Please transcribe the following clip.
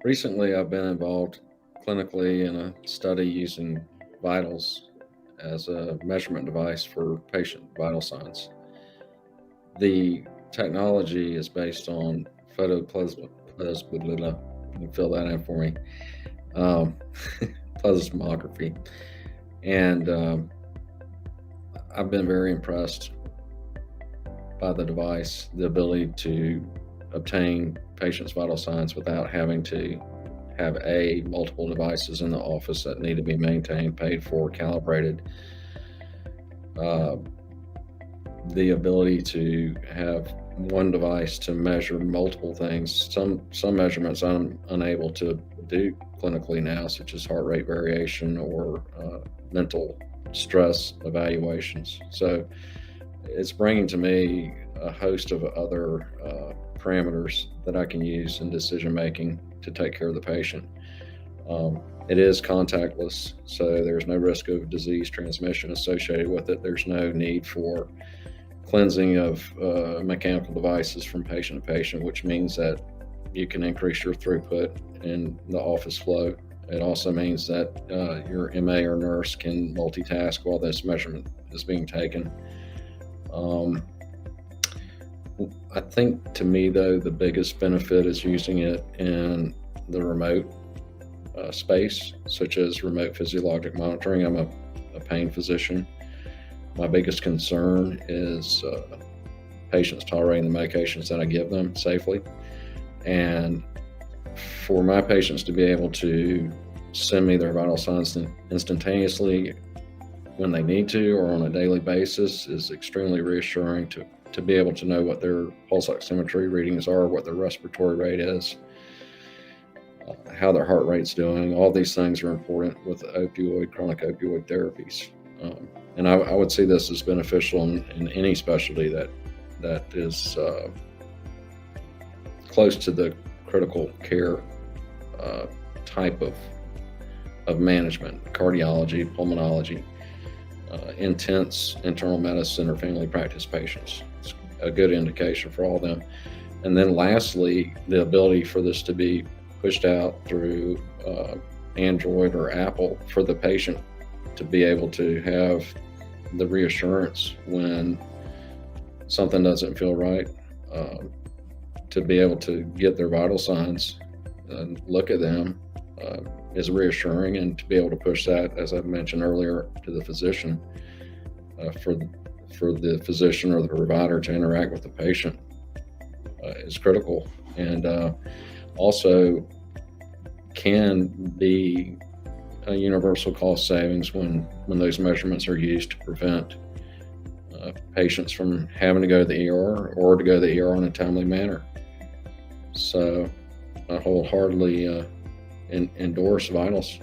Recently, I've been involved clinically in a study using Veyetals as a measurement device for patient vital signs. The technology is based on photoplasma. Can you fill that in for me? Um, Plasmography, and I've been very impressed by the device, the ability to obtain patients' vital signs without having to have multiple devices in the office that need to be maintained, paid for, calibrated. Uh, the ability to have one device to measure multiple things. Some measurements I'm unable to do clinically now, such as heart rate variation or mental stress evaluations. So it's bringing to me a host of other parameters that I can use in decision making to take care of the patient. It is contactless, so there's no risk of disease transmission associated with it. There's no need for cleansing of mechanical devices from patient to patient, which means that you can increase your throughput in the office flow. It also means that your MA or nurse can multitask while this measurement is being taken. I think, to me, though, the biggest benefit is using it in the remote space, such as remote physiologic monitoring. I'm a pain physician. My biggest concern is patients tolerating the medications that I give them safely. And for my patients to be able to send me their vital signs instantaneously when they need to or on a daily basis is extremely reassuring to be able to know what their pulse oximetry readings are, what their respiratory rate is, how their heart rate's doing. All these things are important with chronic opioid therapies. And I would see this as beneficial in any specialty that is close to the critical care type of management, cardiology, pulmonology, intense internal medicine or family practice patients. It's a good indication for all of them. And then lastly, the ability for this to be pushed out through Android or Apple for the patient to be able to have the reassurance when something doesn't feel right, to be able to get their vital signs and look at them is reassuring, and to be able to push that, as I mentioned earlier, to the physician, for the physician or the provider to interact with the patient is critical, and also can be a universal cost savings when those measurements are used to prevent patients from having to go to the ER or to go to the ER in a timely manner. So I wholeheartedly endorse Veyetals.